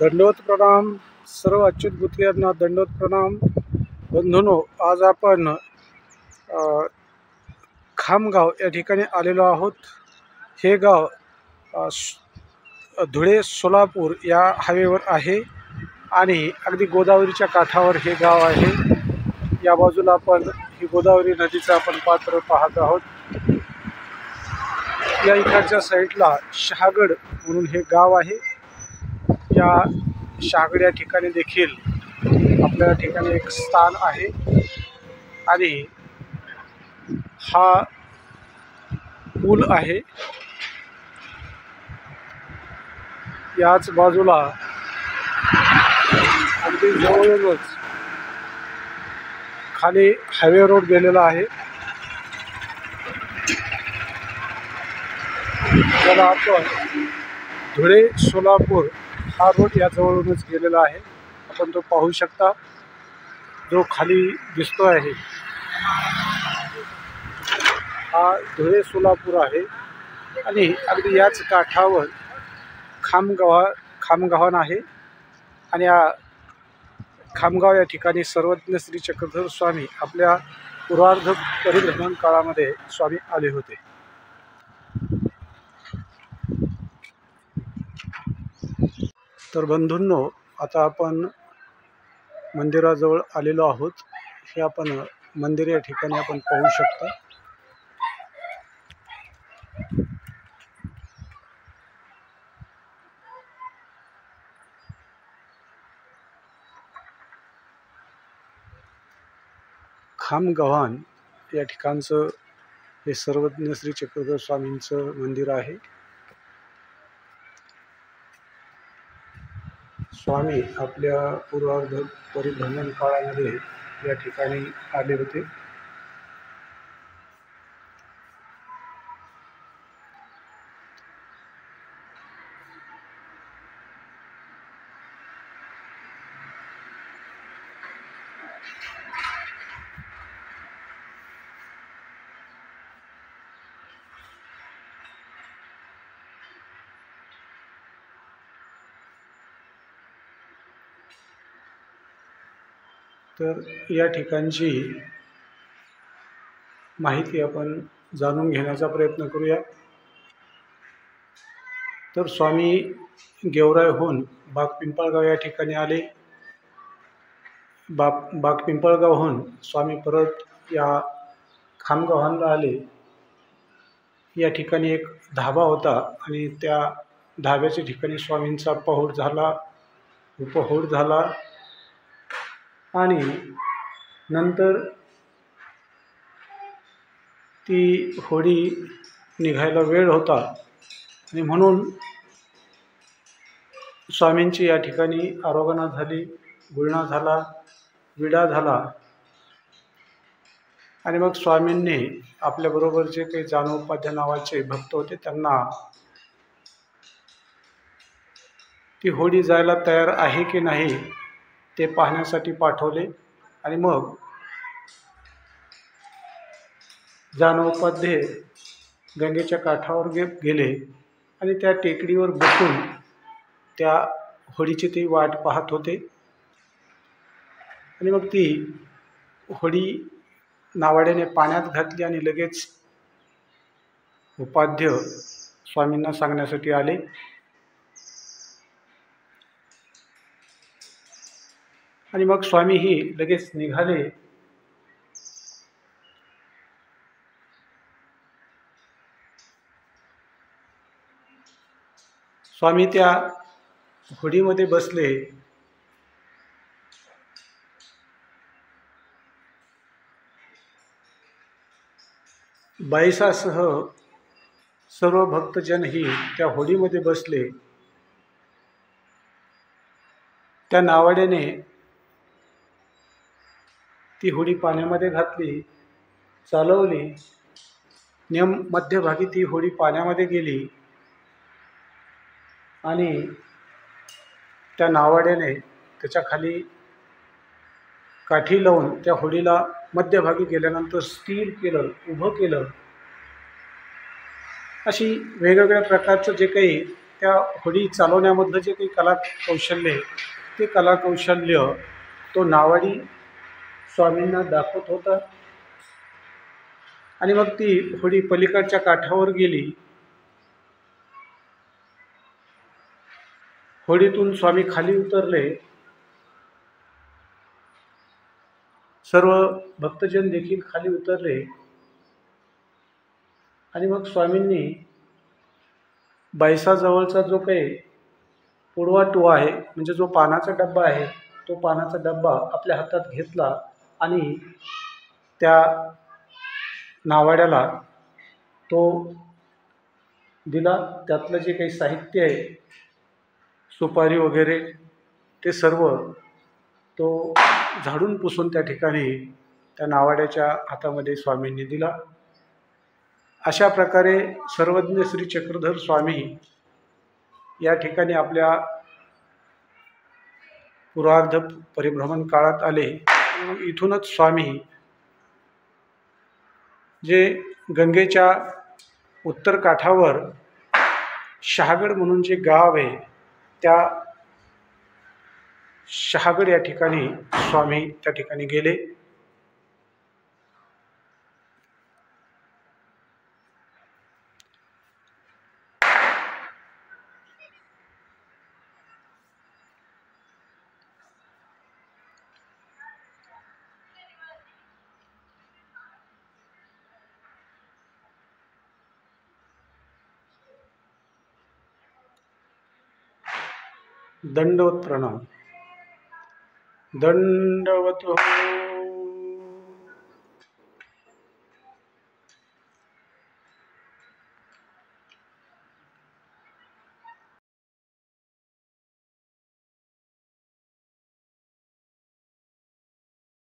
दंडवत प्रणाम सर्व अच्युत गुत्रे यांना दंडवत प्रणाम। बंधूंनो, आज आपण खामगाव या ठिकाणी आलेलो आहोत। हे गाव धुळे सोलापूर या हायवेवर आहे आणि अगदी गोदावरीच्या काठावर हे गाव आहे। या बाजूला आपण ही गोदावरी नदीचं आपण पात्र पाहत आहोत। या इकडच्या साईडला शहागड म्हणून हे गाव आहे। या शहागड या ठिकाणी देखील आपल्या ठिकाणी एक स्थान आहे आणि हा पूल आहे। याच बाजूला अगदी जवळच खाली हायवे रोड गेलेला आहे। त्याला आपण धुळे सोलापूर हा रोड या जवळूनच गेलेला आहे। आपण तो पाहू शकता, जो खाली दिसतो आहे हा धुळे सोलापूर आहे आणि अगदी याच काठावर खामगावन आहे। आणि या खामगाव या ठिकाणी सर्वज्ञ श्री चक्रधर स्वामी आपल्या पूर्वार्ध परिभ्रमण काळामध्ये स्वामी आले होते। तर बंधूंनो, आता आपण मंदिराजवळ आलेलो आहोत। हे आपण मंदिर या ठिकाणी आपण पाहू शकता। खामगावन या ठिकाणचं हे सर्वज्ञ श्री चक्रधर स्वामींचं मंदिर आहे। स्वामी आपल्या पूर्वार्ध परिभ्रमण काळामध्ये या ठिकाणी आले होते। तर या ठिकाणची माहिती आपण जाणून घेण्याचा प्रयत्न करूया। तर स्वामी गेवराईहून बागपिंपळगाव या ठिकाणी आले। बागपिंपळगावहून स्वामी परत या खामगावला आले। या ठिकाणी एक धाबा होता आणि त्या धाब्याच्या ठिकाणी स्वामींचा उपहोड झाला आणि नंतर ती होडी निघायला वेळ होता आणि म्हणून स्वामींची या ठिकाणी आरोगणा झाली, गुळणा झाला, विडा झाला आणि मग स्वामींनी आपल्याबरोबर जे काही जानोपाध्याय नावाचे भक्त होते त्यांना ती होडी जायला तयार आहे की नाही ते पाहण्यासाठी पाठवले आणि मग जानोपाध्याय गंगेच्या काठावर गेले आणि त्या टेकडीवर बसून त्या होडीची ती वाट पाहत होते आणि मग ती होडी नावाड्याने पाण्यात घातली आणि लगेच उपाध्य स्वामींना सांगण्यासाठी आले। आणि मग स्वामीही लगेच निघाले। स्वामी त्या होडीमध्ये बसले बाईसासह सर्व भक्तजनही त्या होडीमध्ये बसले। त्या नावाड्याने ती होडी पाण्यामध्ये घातली, चालवली, मध्यभागी ती होडी पाण्यामध्ये गेली आणि त्या नावाड्याने त्याच्या खाली काठी लावून त्या होडीला मध्यभागी गेल्यानंतर स्थिर केलं, उभं केलं। अशी वेगवेगळ्या प्रकारचं जे काही त्या होडी चालवण्यामधलं जे काही कलाकौशल्य आहे ते कलाकौशल्य तो नावाडी स्वामींना दाखवत होता. आणि मग ती होडी पलीकडच्या काठावर गेली. होडीतून स्वामी खाली उतरले. सर्व भक्तजन देखील खाली उतरले आणि मग स्वामींनी बायसाजवळचा जो काही पुडवा आहे म्हणजे जो पानाचा डब्बा आहे तो पानाचा डब्बा आपल्या हातात घेतला आणि त्या नावाड्याला तो दिला. त्यातलं जे काही साहित्य आहे सुपारी वगैरे ते सर्व तो झाडून पुसून त्या ठिकाणी त्या नावाड्याच्या हातामध्ये स्वामींनी दिला. अशा प्रकारे सर्वज्ञ श्री चक्रधर स्वामी या ठिकाणी आपल्या पूर्वार्ध परिभ्रमण काळात आले. इथूनच स्वामी जे गंगेच्या उत्तर काठावर शहागड म्हणून जे गाव आहे त्या शहागड या ठिकाणी स्वामी त्या ठिकाणी गेले. दंडवत प्रणाम. दंडवत हो.